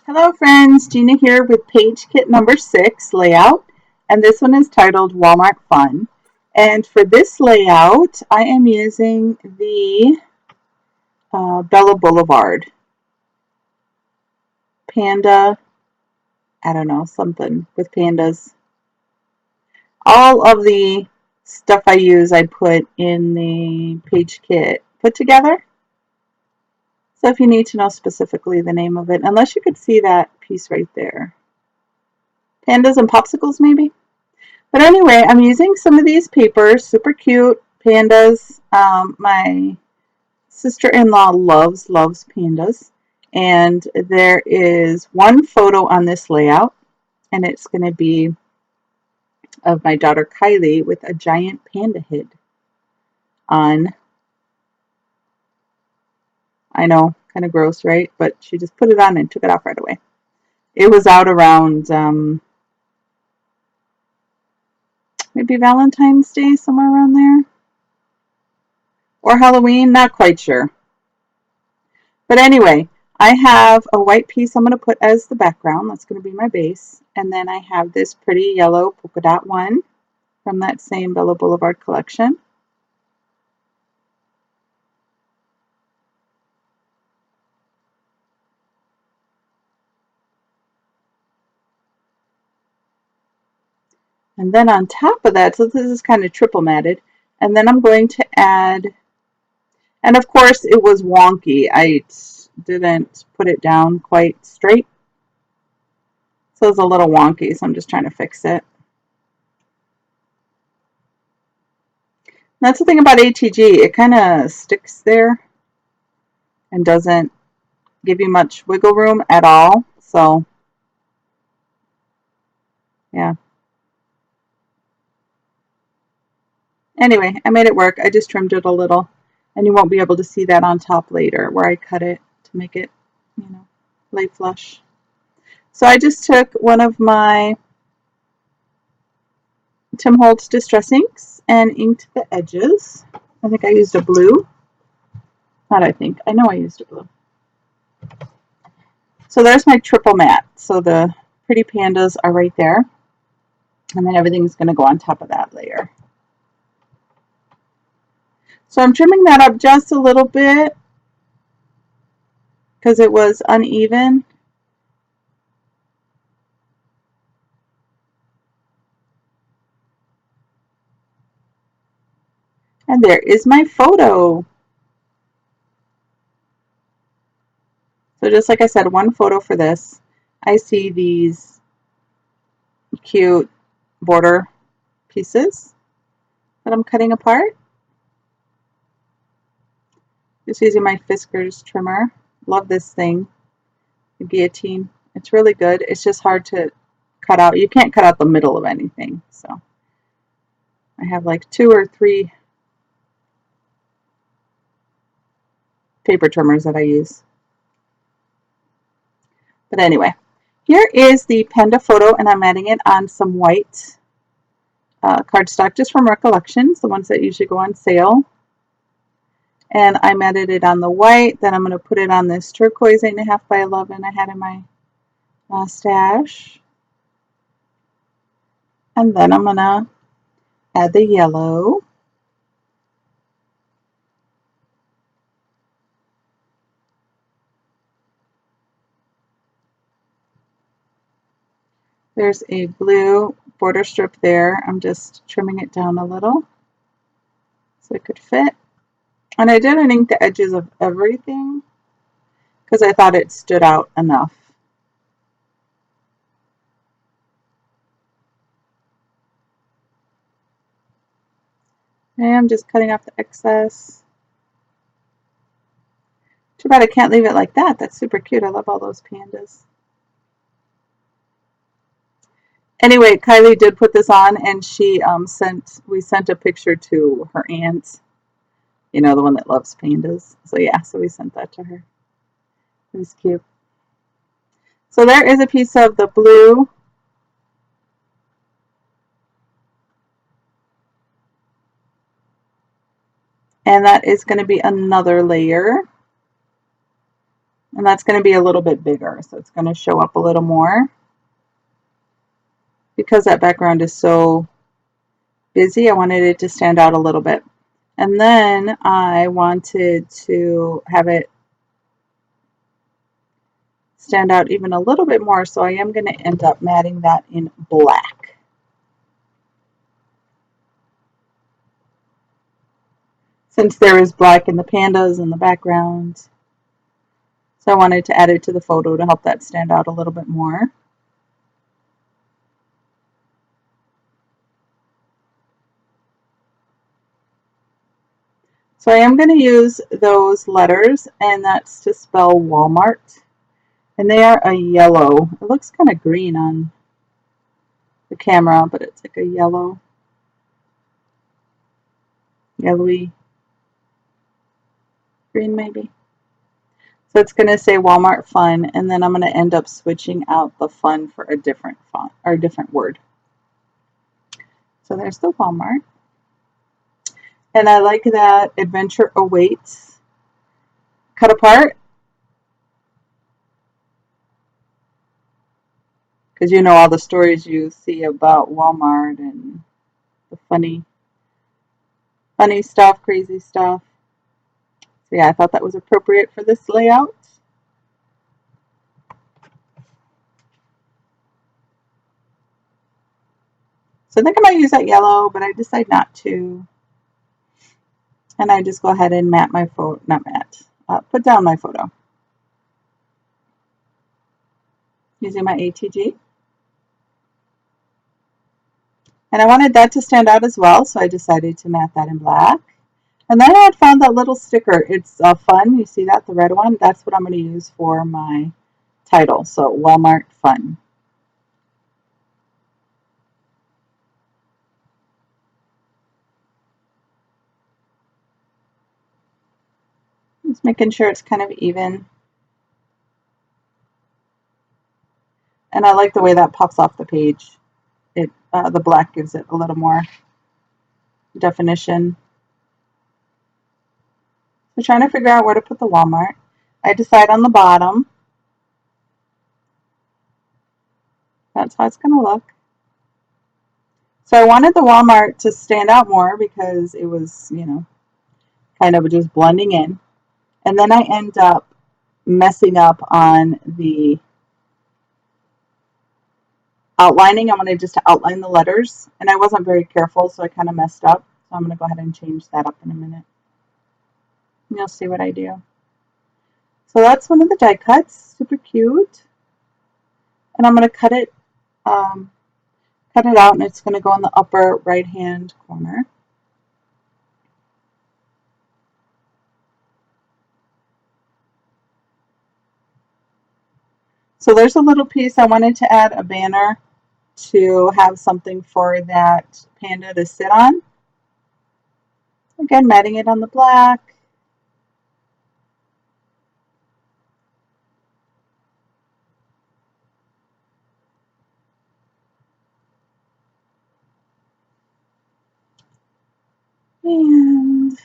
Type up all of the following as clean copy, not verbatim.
Hello friends, Gina here with page kit number 6 layout, and this one is titled Walmart Fun. And for this layout I am using the Bella Boulevard Panda, I don't know, something with pandas. All of the stuff I use I put in the page kit put together. So if you need to know specifically the name of it, unless you could see that piece right there. Pandas and popsicles maybe? But anyway, I'm using some of these papers, super cute pandas. My sister-in-law loves pandas. And there is one photo on this layout, and it's going to be of my daughter Kylie with a giant panda head on. I know, kind of gross, right? But she just put it on and took it off right away. It was out around maybe Valentine's Day, somewhere around there. Or Halloween, not quite sure. But anyway, I have a white piece I'm going to put as the background. That's going to be my base. And then I have this pretty yellow polka dot one from that same Bella Boulevard collection. And then on top of that, so this is kind of triple matted, and then I'm going to add, and of course it was wonky. I didn't put it down quite straight. So it's a little wonky, so I'm just trying to fix it. That's the thing about ATG, it kind of sticks there and doesn't give you much wiggle room at all. So, yeah. Anyway, I made it work. I just trimmed it a little, and you won't be able to see that on top later where I cut it to make it, lay flush. So I just took one of my Tim Holtz Distress inks and inked the edges. I think I used a blue. Not I think. I know I used a blue. So there's my triple matte. So the pretty pandas are right there. And then everything's going to go on top of that layer. So I'm trimming that up just a little bit because it was uneven. And there is my photo. So just like I said, one photo for this. I see these cute border pieces that I'm cutting apart. Just using my Fiskars trimmer. Love this thing, the guillotine. It's really good. It's just hard to cut out. You can't cut out the middle of anything. So I have like 2 or 3 paper trimmers that I use. But anyway, here is the Panda photo, and I'm adding it on some white cardstock just from Recollections, the ones that usually go on sale. And I matted it on the white. Then I'm going to put it on this turquoise 8.5 by 11 I had in my stash. And then I'm going to add the yellow. There's a blue border strip there. I'm just trimming it down a little so it could fit. And I didn't ink the edges of everything because I thought it stood out enough. And I'm just cutting off the excess. Too bad I can't leave it like that. That's super cute. I love all those pandas. Anyway, Kylie did put this on, and we sent a picture to her aunt, the one that loves pandas. So yeah, so we sent that to her. It was cute. So there is a piece of the blue. And that is going to be another layer. And that's going to be a little bit bigger, so it's going to show up a little more. Because that background is so busy, I wanted it to stand out a little bit. And then I wanted to have it stand out even a little bit more, so I am going to end up matting that in black. Since there is black in the pandas in the background. So I wanted to add it to the photo to help that stand out a little bit more. So I am going to use those letters, and that's to spell Walmart. And they are a yellow. It looks kind of green on the camera, but it's like a yellowy green maybe. So it's going to say Walmart Fun, and then I'm going to end up switching out the fun for a different font or a different word. So there's the Walmart. And I like that Adventure Awaits cut apart. Because you know all the stories you see about Walmart and the funny stuff, crazy stuff. So yeah, I thought that was appropriate for this layout. So I think I might use that yellow, but I decide not to. And I just go ahead and mat my photo, not mat, put down my photo. Using my ATG. And I wanted that to stand out as well, so I decided to mat that in black. And then I had found that little sticker. It's fun. You see that, the red one? That's what I'm going to use for my title. So Walmart Fun. Just making sure it's kind of even. And I like the way that pops off the page. The black gives it a little more definition. So trying to figure out where to put the Walmart. I decide on the bottom. That's how it's going to look. So I wanted the Walmart to stand out more because it was, you know, kind of just blending in. And then I end up messing up on the outlining. I wanted just to outline the letters, and I wasn't very careful, so I kind of messed up. So I'm going to go ahead and change that up in a minute. And you'll see what I do. So that's one of the die cuts, super cute. And I'm going to cut it out, and it's going to go in the upper right-hand corner. So there's a little piece. I wanted to add a banner to have something for that panda to sit on. Again, matting it on the black. And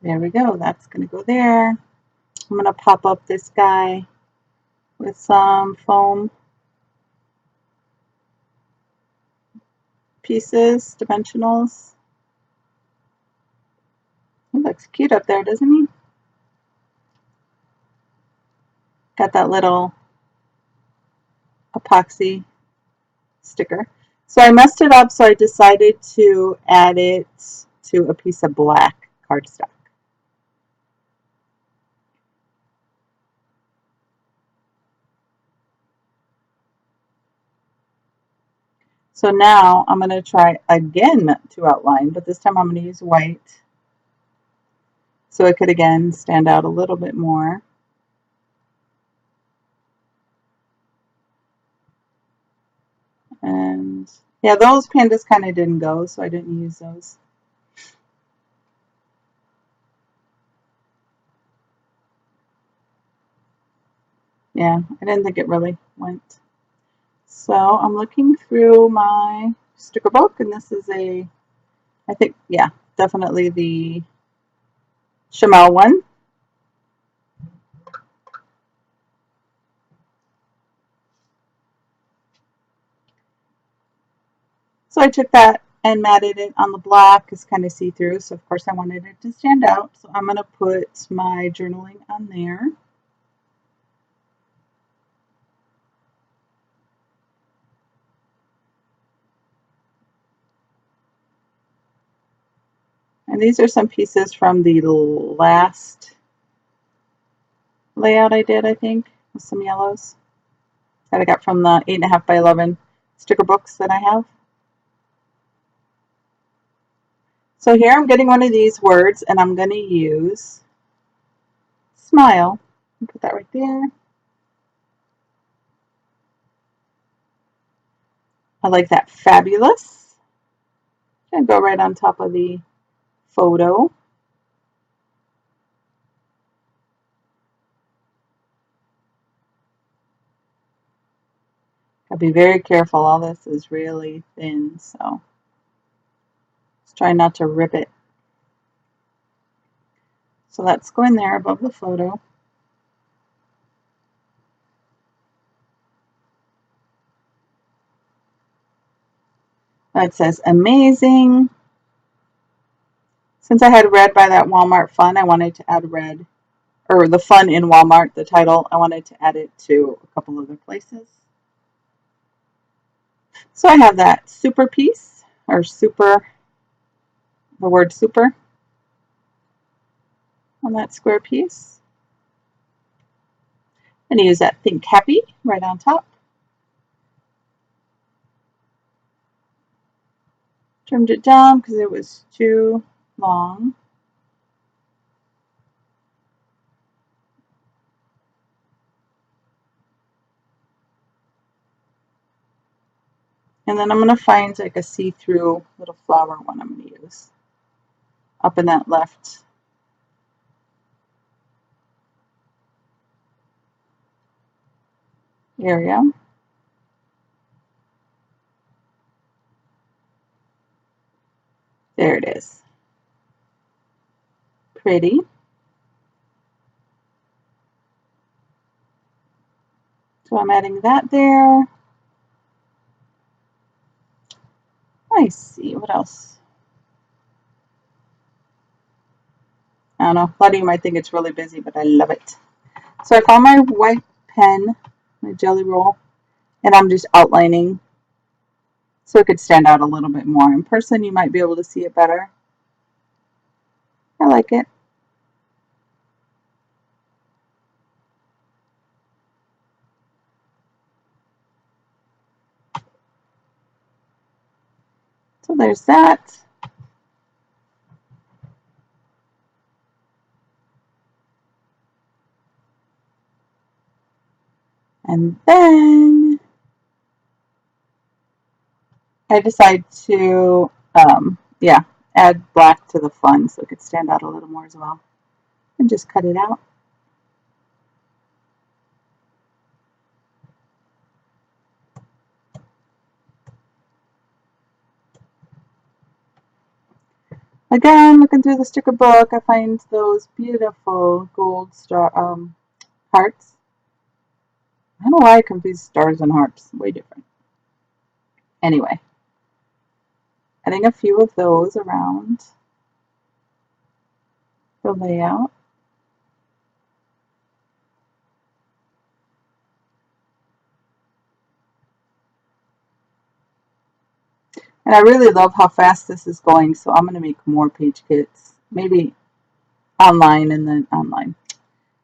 there we go. That's going to go there. I'm going to pop up this guy with some foam pieces, dimensionals. He looks cute up there, doesn't he? Got that little epoxy sticker. So I messed it up, so I decided to add it to a piece of black cardstock. So now I'm going to try again to outline, but this time I'm going to use white so it could again stand out a little bit more. And yeah, those pandas kind of didn't go, so I didn't use those. Yeah, I didn't think it really went. So I'm looking through my sticker book, and this is I think, yeah, definitely the Chamel one. So I took that and matted it on the black. It's kind of see-through, so of course I wanted it to stand out. So I'm going to put my journaling on there. And these are some pieces from the last layout I did, I think, with some yellows that I got from the 8.5 by 11 sticker books that I have. So here I'm getting one of these words and I'm going to use smile. Put that right there. I like that fabulous. Gonna go right on top of the photo. I'll be very careful. All this is really thin, so just try not to rip it. So let's go in there above the photo. It says amazing. Since I had read by that Walmart fun, I wanted to add red, or the fun in Walmart, the title, I wanted to add it to a couple other places. So I have that super piece, or super, the word super on that square piece. I'm going to use that Think Happy right on top. Trimmed it down because it was too long. And then I'm going to find like a see-through little flower one I'm going to use up in that left area. There it is. Pretty. So I'm adding that there. I see. What else? I don't know. A lot of you might think it's really busy, but I love it. So I found my white pen, my Jelly Roll, and I'm just outlining so it could stand out a little bit more. In person, you might be able to see it better. I like it. So there's that. And then I decide to, add black to the fun so it could stand out a little more as well. And just cut it out. Again, looking through the sticker book, I find those beautiful gold star hearts. I don't know why I confuse stars and hearts. Way different. Anyway, adding a few of those around the layout. And I really love how fast this is going, so I'm going to make more page kits. Maybe online and then online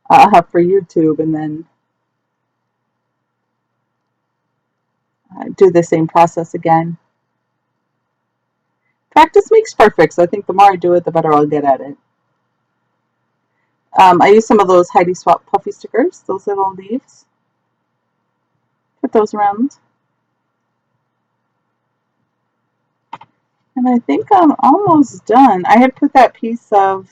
for YouTube, and then do the same process again. Practice makes perfect, so I think the more I do it, the better I'll get at it. I use some of those Heidi Swapp puffy stickers, those little leaves. Put those around. And I think I'm almost done. I had put that piece of